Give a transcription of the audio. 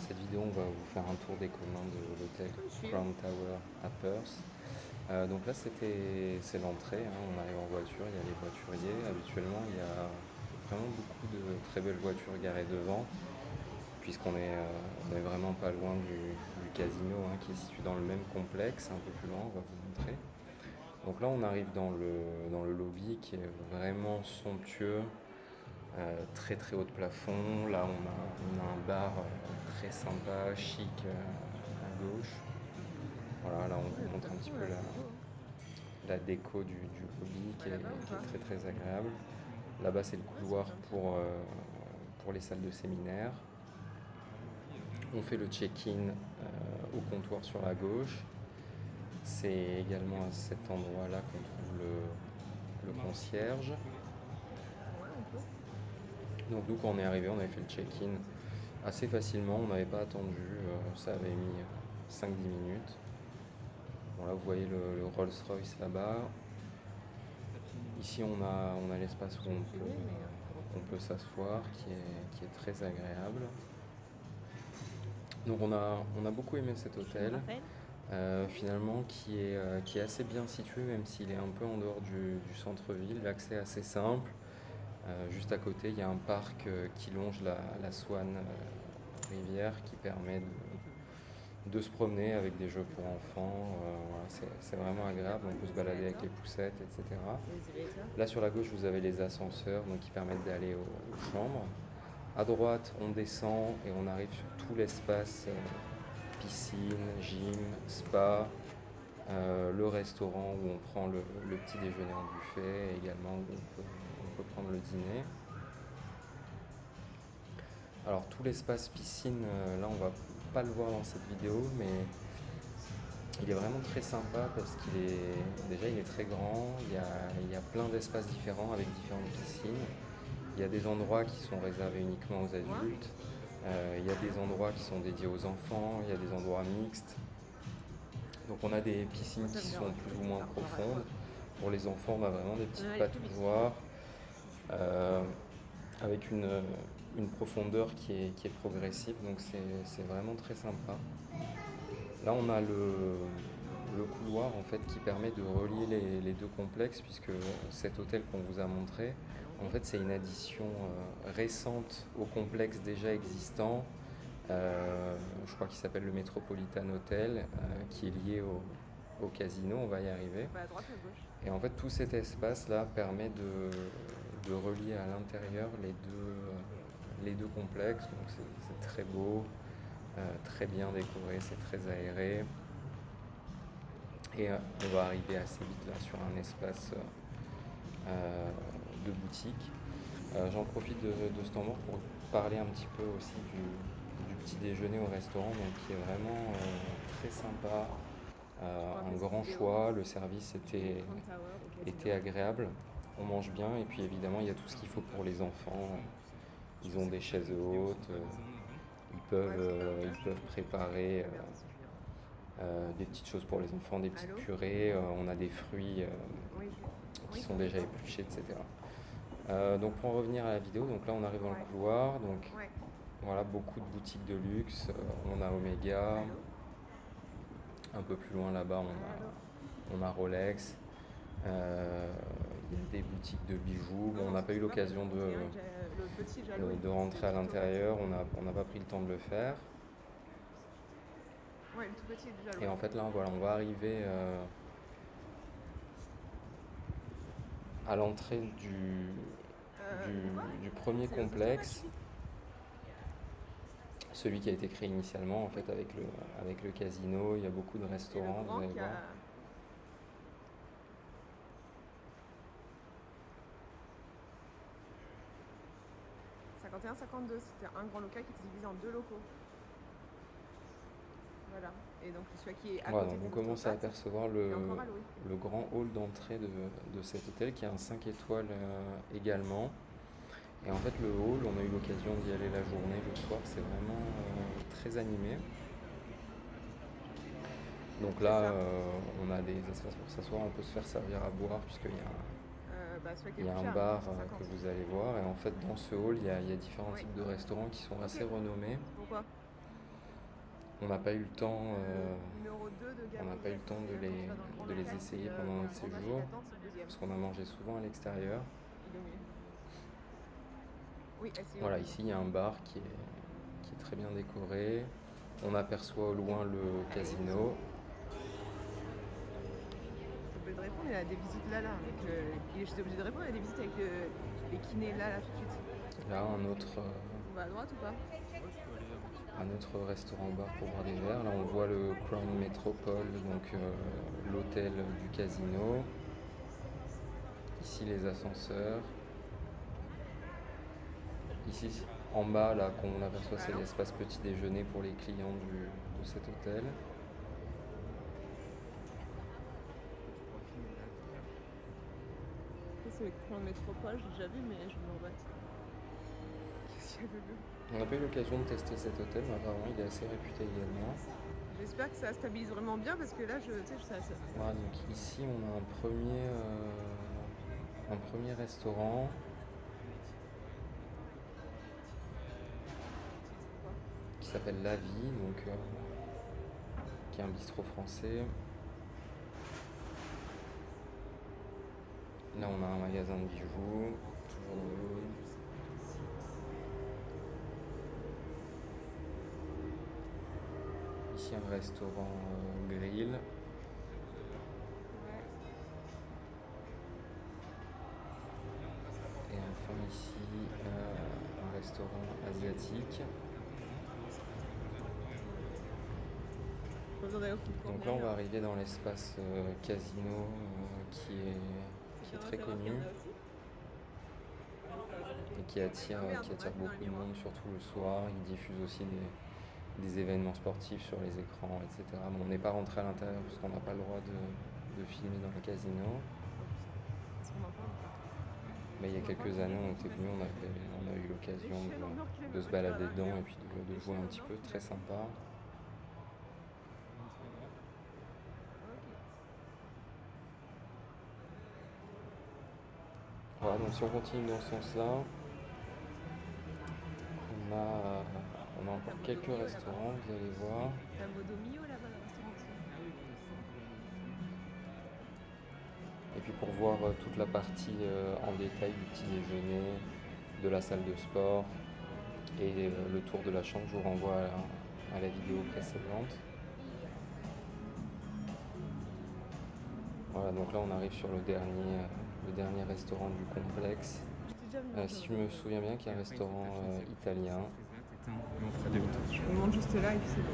cette vidéo, on va vous faire un tour des communs de l'hôtel Crown Tower à Perth. Donc là, c'est l'entrée, hein, on arrive en voiture, il y a les voituriers. Habituellement, il y a vraiment beaucoup de très belles voitures garées devant, on est vraiment pas loin du casino, hein, qui est situé dans le même complexe, un peu plus loin, on va vous montrer. Donc là, on arrive dans le lobby qui est vraiment somptueux. Très très haut de plafond. Là, on a un bar très sympa, chic à gauche. Voilà, là, on vous montre un petit peu la déco du lobby qui est très très agréable. Là-bas, c'est le couloir pour les salles de séminaire. On fait le check-in au comptoir sur la gauche. C'est également à cet endroit-là qu'on trouve le concierge. Donc nous, quand on est arrivé, on avait fait le check-in assez facilement, on n'avait pas attendu, ça avait mis 5-10 minutes. Bon, là vous voyez le Rolls Royce là-bas. Ici on a l'espace où on peut s'asseoir qui est très agréable. Donc on a beaucoup aimé cet hôtel, finalement qui est assez bien situé, même s'il est un peu en dehors du centre-ville. L'accès est assez simple. Juste à côté, il y a un parc qui longe la Swan rivière qui permet de se promener avec des jeux pour enfants. Voilà, c'est vraiment agréable, on peut se balader avec les poussettes, etc. Là sur la gauche, vous avez les ascenseurs donc, qui permettent d'aller aux chambres. À droite, on descend et on arrive sur tout l'espace piscine, gym, spa, le restaurant où on prend le petit déjeuner en buffet et également où on peut prendre le dîner. Alors tout l'espace piscine, là on va pas le voir dans cette vidéo, mais il est vraiment très sympa parce il est très grand, il y a plein d'espaces différents avec différentes piscines. Il y a des endroits qui sont réservés uniquement aux adultes, il y a des endroits qui sont dédiés aux enfants, il y a des endroits mixtes. Donc on a des piscines qui sont plus ou moins profondes. Pour les enfants, on a vraiment des petites patouilloires avec une profondeur qui est progressive, donc c'est vraiment très sympa. Là, on a le couloir en fait qui permet de relier les deux complexes, puisque cet hôtel qu'on vous a montré, en fait, c'est une addition récente au complexe déjà existant. Je crois qu'il s'appelle le Metropolitan Hotel, qui est lié au casino, on va y arriver. Et en fait, tout cet espace-là permet de relier à l'intérieur les deux complexes. Donc c'est très beau, très bien décoré, c'est très aéré. Et on va arriver assez vite là sur un espace de boutique. J'en profite de ce temps mort pour parler un petit peu aussi du petit déjeuner au restaurant, donc qui est vraiment très sympa. Un grand choix, le service était agréable, on mange bien et puis évidemment il y a tout ce qu'il faut pour les enfants. Ils ont des chaises hautes, ils peuvent préparer des petites choses pour les enfants, des petites purées, on a des fruits qui sont déjà épluchés, etc. Donc pour en revenir à la vidéo, donc là on arrive dans le couloir, donc voilà, beaucoup de boutiques de luxe, on a Omega, un peu plus loin là-bas on a Rolex, il y a des boutiques de bijoux. Bon, on n'a pas eu l'occasion de rentrer à l'intérieur, on n'a pas pris le temps de le faire. Et en fait là voilà, on va arriver à l'entrée du premier complexe, celui qui a été créé initialement en fait avec le casino. Il y a beaucoup de restaurants, vous allez voir. 51-52, c'était un grand local qui était divisé en deux locaux. Voilà. Et donc celui qui est à côté donc on commence à apercevoir le grand hall d'entrée de cet hôtel qui a un 5 étoiles également. Et en fait le hall, on a eu l'occasion d'y aller la journée, le soir, c'est vraiment très animé. Donc là on a des espaces pour s'asseoir, on peut se faire servir à boire puisqu'il y a un bar que vous allez voir. Et en fait dans ce hall il y a différents types de restaurants qui sont assez renommés. Pourquoi ? On n'a pas eu le temps, Numéro 2 de on n'a pas eu le temps de les essayer pendant notre séjour, parce qu'on a mangé souvent à l'extérieur. Oui, asseyez-vous. Voilà, ici il y a un bar qui est très bien décoré. On aperçoit au loin le casino. De répondre, il y a des visites là. J'étais obligée de répondre, il y a des visites avec les kinés là tout de suite. Là, un autre On va à droite ou pas? restaurant-bar pour boire des verres. Là, on voit le Crown Metropole, donc l'hôtel du casino. Ici, les ascenseurs. Ici, en bas, là, qu'on aperçoit, c'est l'espace petit déjeuner pour les clients de cet hôtel. Ça, c'est le Crown Métropole, j'ai déjà vu, mais je me remets. Qu'est-ce qu'il y avait vu? On n'a pas eu l'occasion de tester cet hôtel, mais apparemment, il est assez réputé également. J'espère que ça stabilise vraiment bien parce que là, Voilà, donc ici, on a un premier restaurant. Qui s'appelle La Vie, donc qui est un bistrot français. Là, on a un magasin de bijoux, toujours dans le hall. Ici, un restaurant grill. Et enfin, ici, un restaurant asiatique. Donc là, on va arriver dans l'espace casino qui est très connu et qui attire beaucoup de monde, surtout le soir. Il diffuse aussi des événements sportifs sur les écrans, etc. Bon, on n'est pas rentré à l'intérieur parce qu'on n'a pas le droit de filmer dans le casino. Mais il y a quelques années, on était venus, on a eu l'occasion de se balader dedans et puis de jouer un petit peu, très sympa. Voilà, donc si on continue dans ce sens-là, on a encore quelques restaurants, vous allez voir. T'as Modomio là-bas, le restaurant aussi. Et puis pour voir toute la partie en détail du petit déjeuner, de la salle de sport et le tour de la chambre, je vous renvoie à la vidéo précédente. Voilà, donc là on arrive sur le dernier restaurant du complexe. Si je me souviens bien, qu'il y a un restaurant italien. Je me montre juste là et puis c'est bon.